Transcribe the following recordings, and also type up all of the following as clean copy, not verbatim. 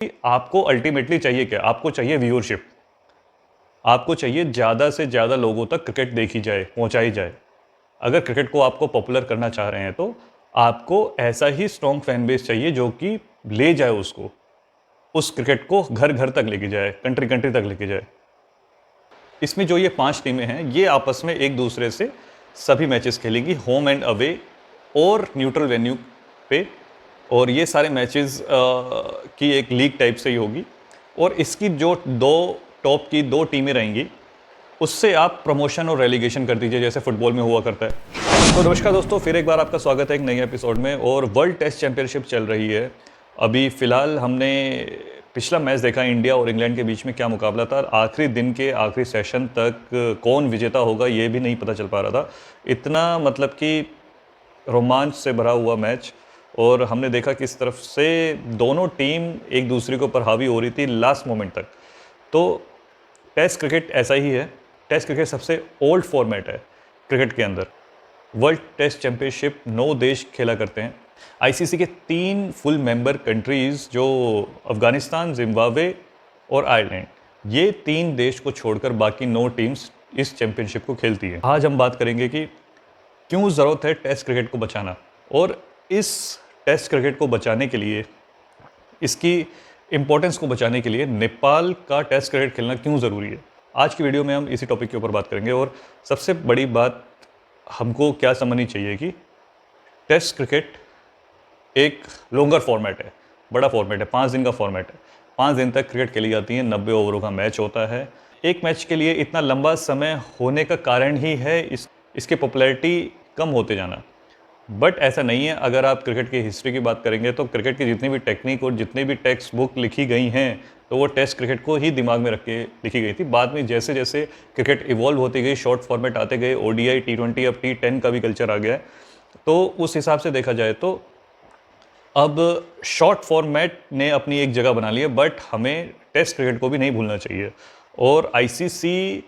कि आपको अल्टीमेटली चाहिए क्या? आपको चाहिए व्यूअरशिप। आपको चाहिए ज़्यादा से ज़्यादा लोगों तक क्रिकेट देखी जाए, पहुंचाई जाए। अगर क्रिकेट को आपको पॉपुलर करना चाह रहे हैं तो आपको ऐसा ही स्ट्रॉन्ग फैन बेस चाहिए जो कि ले जाए उसको, उस क्रिकेट को घर घर तक लेके जाए, कंट्री कंट्री तक लेके जाए। इसमें जो ये 5 टीमें हैं ये आपस में एक दूसरे से सभी मैचेस खेलेंगी, होम एंड अवे और न्यूट्रल वेन्यू पे। और ये सारे मैचेस की एक लीग टाइप से ही होगी। और इसकी जो टॉप की दो टीमें रहेंगी उससे आप प्रमोशन और रेलीगेशन कर दीजिए, जैसे फुटबॉल में हुआ करता है। तो नमस्कार दोस्तों, फिर एक बार आपका स्वागत है एक नए एपिसोड में। और वर्ल्ड टेस्ट चैंपियनशिप चल रही है अभी फ़िलहाल। हमने पिछला मैच देखा इंडिया और इंग्लैंड के बीच में क्या मुकाबला था। आखिरी दिन के आखिरी सेशन तक कौन विजेता होगा ये भी नहीं पता चल पा रहा था। इतना मतलब कि रोमांच से भरा हुआ मैच। और हमने देखा किस तरफ से दोनों टीम एक दूसरे के ऊपर हावी हो रही थी लास्ट मोमेंट तक। तो टेस्ट क्रिकेट ऐसा ही है। टेस्ट क्रिकेट सबसे ओल्ड फॉर्मेट है क्रिकेट के अंदर। वर्ल्ड टेस्ट चैंपियनशिप 9 देश खेला करते हैं। आईसीसी के 3 फुल मेंबर कंट्रीज़ जो अफगानिस्तान, जिम्बाब्वे और आयरलैंड, ये 3 देश को छोड़कर बाकी 9 टीम्स इस चैंपियनशिप को खेलती है। आज हम बात करेंगे कि क्यों ज़रूरत है टेस्ट क्रिकेट को बचाना, और इस टेस्ट क्रिकेट को बचाने के लिए, इसकी इम्पोर्टेंस को बचाने के लिए नेपाल का टेस्ट क्रिकेट खेलना क्यों ज़रूरी है। आज की वीडियो में हम इसी टॉपिक के ऊपर बात करेंगे। और सबसे बड़ी बात हमको क्या समझनी चाहिए कि टेस्ट क्रिकेट एक लॉन्गर फॉर्मेट है, बड़ा फॉर्मेट है, 5 दिन का फॉर्मेट है। 5 दिन तक क्रिकेट खेली जाती है, 90 ओवरों का मैच होता है। एक मैच के लिए इतना लंबा समय होने का कारण ही है इसकी पॉपुलैरिटी कम होते जाना। बट ऐसा नहीं है। अगर आप क्रिकेट की हिस्ट्री की बात करेंगे तो क्रिकेट की जितनी भी टेक्निक और जितनी भी टेक्स्ट बुक लिखी गई हैं तो वो टेस्ट क्रिकेट को ही दिमाग में रख के लिखी गई थी। बाद में जैसे जैसे क्रिकेट इवॉल्व होती गई, शॉर्ट फॉर्मेट आते गए, ओडीआई, टी20, अब टी10 का भी कल्चर आ गया है। तो उस हिसाब से देखा जाए तो अब शॉर्ट फॉर्मेट ने अपनी एक जगह बना ली है, बट हमें टेस्ट क्रिकेट को भी नहीं भूलना चाहिए। और आईसीसी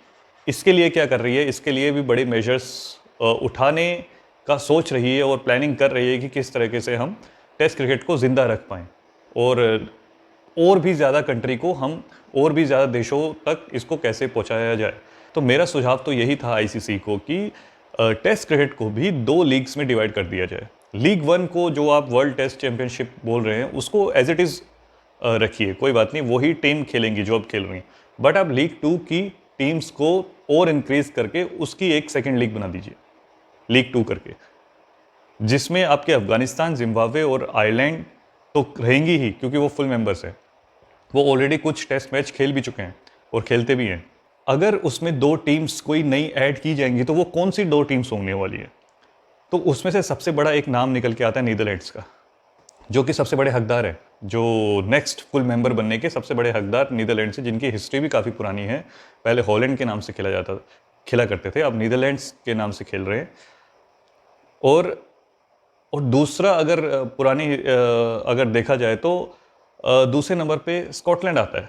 इसके लिए क्या कर रही है, इसके लिए भी बड़े मेजर्स उठाने का सोच रही है और प्लानिंग कर रही है कि किस तरीके से हम टेस्ट क्रिकेट को ज़िंदा रख पाएँ और भी ज़्यादा कंट्री को हम, और भी ज़्यादा देशों तक इसको कैसे पहुंचाया जाए। तो मेरा सुझाव तो यही था आईसीसी को कि टेस्ट क्रिकेट को भी 2 लीग्स में डिवाइड कर दिया जाए। लीग 1 को जो आप वर्ल्ड टेस्ट चैंपियनशिप बोल रहे हैं उसको एज इट इज़ रखिए, कोई बात नहीं, वही टीम खेलेंगी जो अब खेल रही हैं। बट आप लीग 2 की टीम्स को और इंक्रीज करके उसकी एक सेकेंड लीग बना दीजिए, लीग 2 करके, जिसमें आपके अफगानिस्तान, जिम्बाब्वे और आयरलैंड तो रहेंगी ही क्योंकि वो फुल मेंबर्स हैं। वो ऑलरेडी कुछ टेस्ट मैच खेल भी चुके हैं और खेलते भी हैं। अगर उसमें 2 टीम्स कोई नई ऐड की जाएंगी तो वो कौन सी 2 टीम्स होने वाली है? तो उसमें से सबसे बड़ा एक नाम निकल के आता है नीदरलैंड्स का, जो कि सबसे बड़े हकदार है। जो नेक्स्ट फुल मेंबर बनने के सबसे बड़े हकदार नीदरलैंड्स है, जिनकी हिस्ट्री भी काफ़ी पुरानी है। पहले हॉलैंड के नाम से खेला करते थे, अब नीदरलैंड्स के नाम से खेल रहे हैं। और दूसरा अगर अगर देखा जाए तो दूसरे नंबर पे स्कॉटलैंड आता है,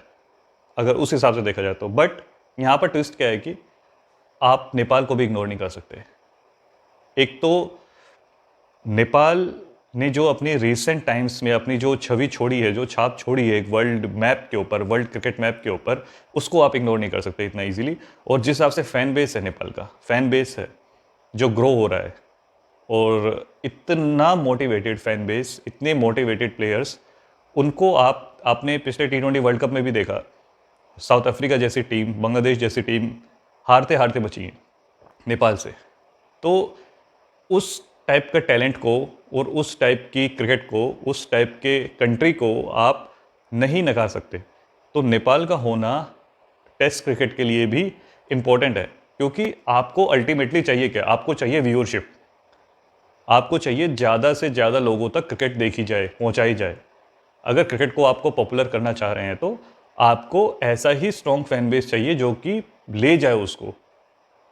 अगर उस हिसाब से देखा जाए तो। बट यहाँ पर ट्विस्ट क्या है कि आप नेपाल को भी इग्नोर नहीं कर सकते। एक तो नेपाल ने जो अपनी रिसेंट टाइम्स में अपनी जो छवि छोड़ी है, जो छाप छोड़ी है एक वर्ल्ड मैप के ऊपर, वर्ल्ड क्रिकेट मैप के ऊपर, उसको आप इग्नोर नहीं कर सकते इतना इजीली। और जिस हिसाब से फैन बेस है, नेपाल का फैन बेस है जो ग्रो हो रहा है, और इतना मोटिवेटेड फैन बेस, इतने मोटिवेटेड प्लेयर्स, उनको आपने पिछले टी20 वर्ल्ड कप में भी देखा। साउथ अफ्रीका जैसी टीम, बांग्लादेश जैसी टीम हारते हारते बची हैं नेपाल से। तो उस टाइप का टैलेंट को और उस टाइप की क्रिकेट को, उस टाइप के कंट्री को आप नहीं नकार सकते। तो नेपाल का होना टेस्ट क्रिकेट के लिए भी इम्पोर्टेंट है, क्योंकि आपको अल्टीमेटली चाहिए क्या? आपको चाहिए व्यूअरशिप। आपको चाहिए ज़्यादा से ज़्यादा लोगों तक क्रिकेट देखी जाए, पहुंचाई जाए। अगर क्रिकेट को आपको पॉपुलर करना चाह रहे हैं तो आपको ऐसा ही स्ट्रॉन्ग फैन बेस चाहिए जो कि ले जाए उसको,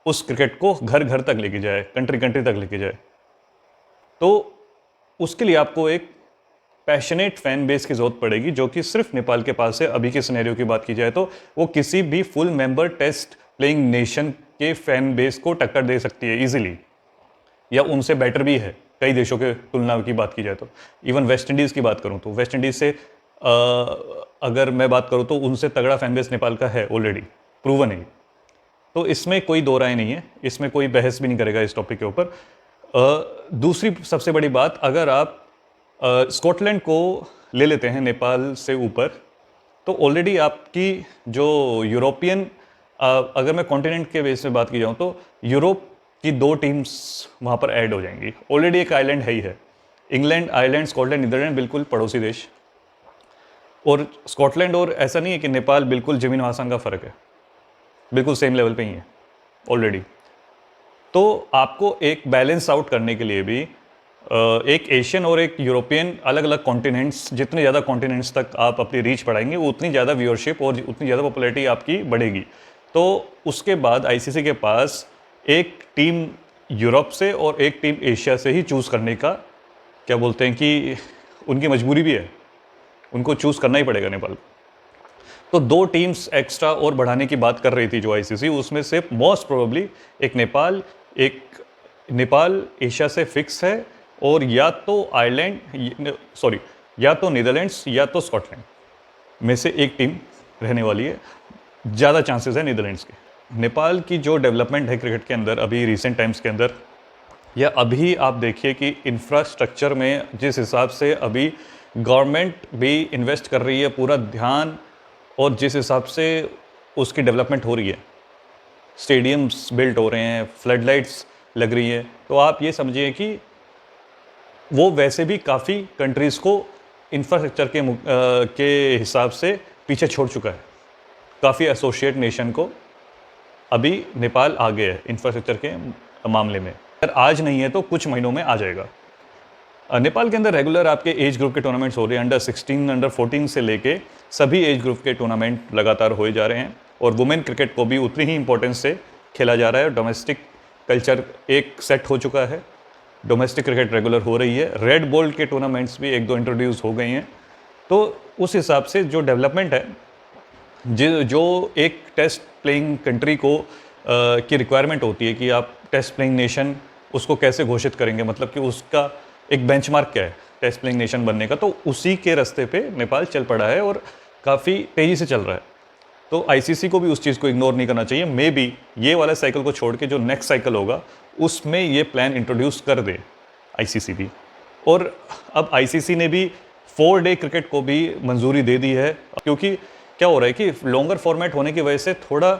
उस क्रिकेट को घर घर तक लेके जाए, कंट्री कंट्री तक लेके जाए। तो उसके लिए आपको एक पैशनेट फैन बेस की ज़रूरत पड़ेगी, जो कि सिर्फ नेपाल के पास है। अभी के सिनेरियो की बात की जाए तो वो किसी भी full member test playing nation के फैन बेस को टक्कर दे सकती है इजीली, या उनसे बेटर भी है कई देशों के तुलना की बात की जाए तो। इवन वेस्ट इंडीज़ की बात करूं तो वेस्ट इंडीज़ से अगर मैं बात करूँ तो उनसे तगड़ा फैन बेस नेपाल का है ऑलरेडी, प्रूवन है। तो इसमें कोई दो राय नहीं है, इसमें कोई बहस भी नहीं करेगा इस टॉपिक के ऊपर। दूसरी सबसे बड़ी बात, अगर आप स्कॉटलैंड को ले लेते हैं नेपाल से ऊपर, तो ऑलरेडी आपकी जो यूरोपियन, अगर मैं कॉन्टिनेंट के बेस में बात की जाऊँ तो यूरोप की 2 टीम्स वहाँ पर ऐड हो जाएंगी। ऑलरेडी एक आइलैंड है ही है। इंग्लैंड, आयरलैंड, स्कॉटलैंड, नीदरलैंड बिल्कुल पड़ोसी देश, और स्कॉटलैंड, और ऐसा नहीं है कि नेपाल बिल्कुल ज़मीन आसमान का फ़र्क है, बिल्कुल सेम लेवल पे ही है ऑलरेडी। तो आपको एक बैलेंस आउट करने के लिए भी एक एशियन और एक यूरोपियन, अलग अलग कॉन्टिनेंट्स, जितने ज़्यादा कॉन्टिनेंट्स तक आप अपनी रीच बढ़ाएंगे उतनी ज़्यादा व्यूअरशिप और उतनी ज़्यादा पॉपुलैरिटी आपकी बढ़ेगी। तो उसके बाद आईसीसी के पास एक टीम यूरोप से और एक टीम एशिया से ही चूज़ करने का, क्या बोलते हैं कि उनकी मजबूरी भी है, उनको चूज़ करना ही पड़ेगा नेपाल को। तो 2 टीम्स एक्स्ट्रा और बढ़ाने की बात कर रही थी जो आईसीसी, उसमें से मोस्ट प्रोबेबली एक नेपाल एशिया से फिक्स है, और या तो या तो नीदरलैंड्स या तो स्कॉटलैंड में से एक टीम रहने वाली है। ज़्यादा चांसेस है नीदरलैंड्स के। नेपाल की जो डेवलपमेंट है क्रिकेट के अंदर अभी रिसेंट टाइम्स के अंदर, या अभी आप देखिए कि इंफ्रास्ट्रक्चर में जिस हिसाब से अभी गवर्नमेंट भी इन्वेस्ट कर रही है पूरा ध्यान, और जिस हिसाब से उसकी डेवलपमेंट हो रही है, स्टेडियम्स बिल्ट हो रहे हैं, फ्लड लाइट्स लग रही है, तो आप ये समझिए कि वो वैसे भी काफ़ी कंट्रीज़ को इंफ्रास्ट्रक्चर के हिसाब से पीछे छोड़ चुका है। काफ़ी एसोसिएट नेशन को अभी नेपाल आगे है इंफ्रास्ट्रक्चर के मामले में। अगर आज नहीं है तो कुछ महीनों में आ जाएगा। नेपाल के अंदर रेगुलर आपके एज ग्रुप के टूर्नामेंट्स हो रहे हैं, अंडर 16, अंडर 14 से लेके सभी एज ग्रुप के टूर्नामेंट लगातार होए जा रहे हैं, और वुमेन क्रिकेट को भी उतनी ही इंपॉर्टेंस से खेला जा रहा है। डोमेस्टिक कल्चर एक सेट हो चुका है, डोमेस्टिक क्रिकेट रेगुलर हो रही है, रेड बॉल के टूर्नामेंट्स भी 1-2 इंट्रोड्यूस हो गए हैं। तो उस हिसाब से जो डेवलपमेंट है, जो एक टेस्ट प्लेइंग कंट्री को की रिक्वायरमेंट होती है कि आप टेस्ट प्लेइंग नेशन उसको कैसे घोषित करेंगे, मतलब कि उसका एक बेंचमार्क क्या है टेस्ट प्लेइंग नेशन बनने का, तो उसी के रास्ते पे नेपाल चल पड़ा है और काफ़ी तेज़ी से चल रहा है। तो आईसीसी को भी उस चीज़ को इग्नोर नहीं करना चाहिए। मे बी ये वाला साइकिल को छोड़ के जो नेक्स्ट साइकिल होगा उसमें ये प्लान इंट्रोड्यूस कर दे आईसीसी भी। और अब आईसीसी ने भी 4 डे क्रिकेट को भी मंजूरी दे दी है, क्योंकि क्या हो रहा है कि लॉन्गर फॉर्मेट होने की वजह से थोड़ा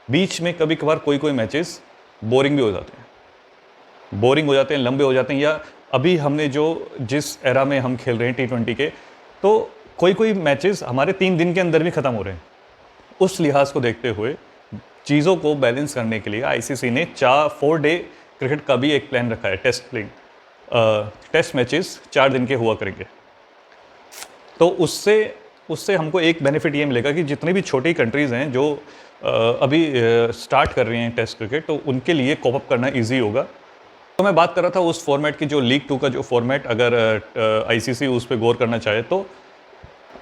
बीच में कभी कभार कोई मैचेस बोरिंग भी हो जाते हैं, लंबे हो जाते हैं, या अभी हमने जिस एरा में हम खेल रहे हैं T20 के, तो कोई मैचेस हमारे 3 दिन के अंदर भी ख़त्म हो रहे हैं। उस लिहाज को देखते हुए चीज़ों को बैलेंस करने के लिए आईसीसी ने 4 डे क्रिकेट का भी एक प्लान रखा है। टेस्ट मैचेस 4 दिन के हुआ करेंगे। तो उससे हमको एक बेनिफिट ये मिलेगा कि जितनी भी छोटी कंट्रीज़ हैं जो अभी स्टार्ट कर रही हैं टेस्ट क्रिकेट, तो उनके लिए कोप अप करना ईजी होगा। तो मैं बात कर रहा था उस फॉर्मेट की, जो लीग 2 का जो फॉर्मेट, अगर आईसीसी उस पर गौर करना चाहे तो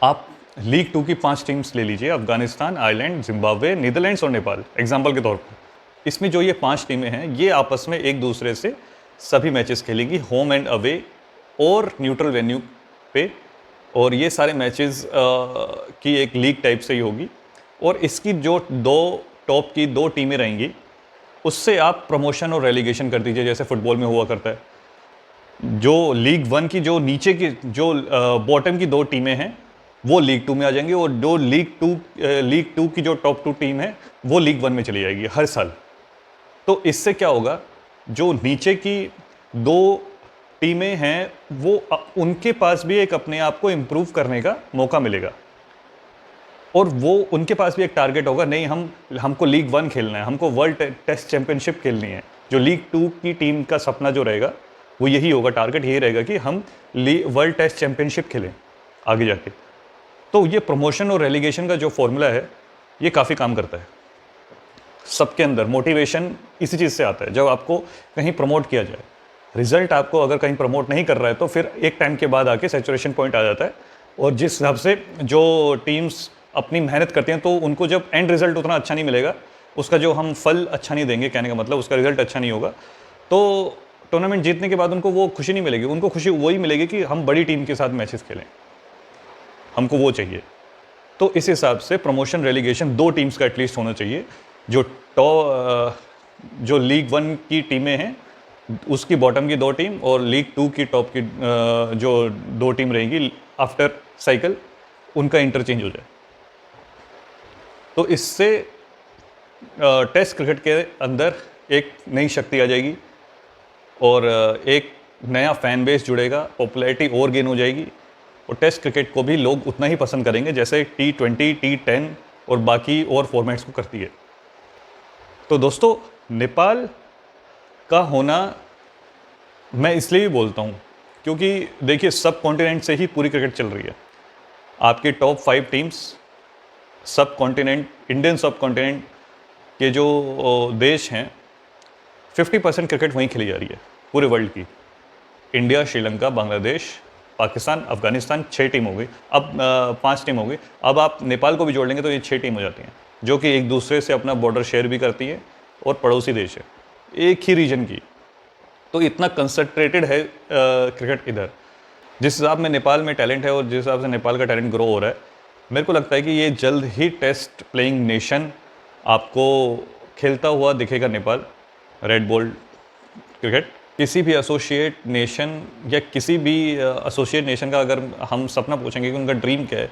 आप लीग 2 की 5 टीम्स ले लीजिए, अफगानिस्तान, आयरलैंड, जिम्बाब्वे, नीदरलैंड्स और नेपाल, एग्जाम्पल के तौर पर। इसमें जो ये 5 टीमें हैं ये आपस में एक दूसरे से सभी मैचेस खेलेंगी, होम एंड अवे और न्यूट्रल वेन्यू पे, और ये सारे मैचेस की एक लीग टाइप से ही होगी। और इसकी जो 2 टॉप की 2 टीमें रहेंगी, उससे आप प्रमोशन और रेलीगेशन कर दीजिए, जैसे फुटबॉल में हुआ करता है। जो लीग 1 की जो नीचे की जो बॉटम की 2 टीमें हैं वो लीग 2 में आ जाएंगी, और जो लीग 2 की जो टॉप 2 टीम है वो लीग 1 में चली जाएगी हर साल। तो इससे क्या होगा, जो नीचे की 2 टीमें हैं वो उनके पास भी एक अपने आप को इम्प्रूव करने का मौका मिलेगा, और वो उनके पास भी एक टारगेट होगा, नहीं हमको लीग 1 खेलना है, हमको वर्ल्ड टेस्ट चैंपियनशिप खेलनी है। जो लीग 2 की टीम का सपना जो रहेगा वो यही होगा, टारगेट यही रहेगा कि हम वर्ल्ड टेस्ट चैंपियनशिप खेलें आगे जाके। तो ये प्रमोशन और रेलीगेशन का जो फॉर्मूला है ये काफ़ी काम करता है। सबके अंदर मोटिवेशन इसी चीज़ से आता है, जब आपको कहीं प्रमोट किया जाए। रिजल्ट आपको अगर कहीं प्रमोट नहीं कर रहा है तो फिर एक टाइम के बाद आके सैचुरेशन पॉइंट आ जाता है, और जिस हिसाब से जो टीम्स अपनी मेहनत करती हैं तो उनको जब एंड रिजल्ट उतना अच्छा नहीं मिलेगा, उसका जो हम फल अच्छा नहीं देंगे, कहने का मतलब उसका रिजल्ट अच्छा नहीं होगा, तो टूर्नामेंट जीतने के बाद उनको वो खुशी नहीं मिलेगी। उनको खुशी वही मिलेगी कि हम बड़ी टीम के साथ मैचेस खेलें। हमको वो चाहिए। तो इस हिसाब से प्रमोशन रेलीगेशन 2 टीम्स का एटलीस्ट होना चाहिए। जो लीग 1 की टीमें हैं उसकी बॉटम की 2 टीम और लीग 2 की टॉप की जो 2 टीम रहेंगी आफ्टर साइकिल, उनका इंटरचेंज हो जाए। तो इससे टेस्ट क्रिकेट के अंदर एक नई शक्ति आ जाएगी और एक नया फैन बेस जुड़ेगा, पॉपुलैरिटी और गेन हो जाएगी और टेस्ट क्रिकेट को भी लोग उतना ही पसंद करेंगे जैसे T20, T10 और बाकी और फॉर्मेट्स को करती है। तो दोस्तों, नेपाल का होना मैं इसलिए भी बोलता हूँ क्योंकि देखिए सब कॉन्टिनेंट से ही पूरी क्रिकेट चल रही है। आपकी टॉप 5 टीम्स सब कॉन्टिनेंट, इंडियन सब कॉन्टिनेंट के जो देश हैं 50% क्रिकेट वहीं खेली जा रही है पूरे वर्ल्ड की। इंडिया, श्रीलंका, बांग्लादेश, पाकिस्तान, अफगानिस्तान, 6 टीम हो गई। अब 5 टीम हो गई। अब आप नेपाल को भी जोड़ लेंगे तो ये 6 टीम हो जाती हैं, जो कि एक दूसरे से अपना बॉर्डर शेयर भी करती है और पड़ोसी देश है एक ही रीजन की। तो इतना कंसंट्रेटेड है क्रिकेट इधर। जिस हिसाब में नेपाल में टैलेंट है और जिस हिसाब से नेपाल का टैलेंट ग्रो हो रहा है, मेरे को लगता है कि ये जल्द ही टेस्ट प्लेइंग नेशन आपको खेलता हुआ दिखेगा। नेपाल रेड बॉल क्रिकेट किसी भी एसोसिएट नेशन या किसी भी एसोसिएट नेशन का अगर हम सपना पूछेंगे कि उनका ड्रीम क्या है,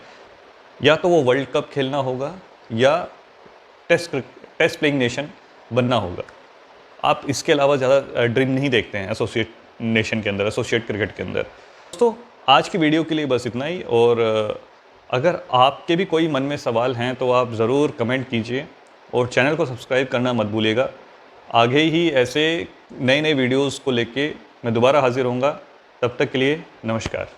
या तो वो वर्ल्ड कप खेलना होगा या टेस्ट प्लेइंग नेशन बनना होगा। आप इसके अलावा ज़्यादा ड्रीम नहीं देखते हैं एसोसिएट नेशन के अंदर, एसोसिएट क्रिकेट के अंदर। दोस्तों, आज की वीडियो के लिए बस इतना ही। और अगर आपके भी कोई मन में सवाल हैं तो आप ज़रूर कमेंट कीजिए और चैनल को सब्सक्राइब करना मत भूलिएगा। आगे ही ऐसे नए नए वीडियोस को लेके मैं दोबारा हाजिर होऊंगा। तब तक के लिए नमस्कार।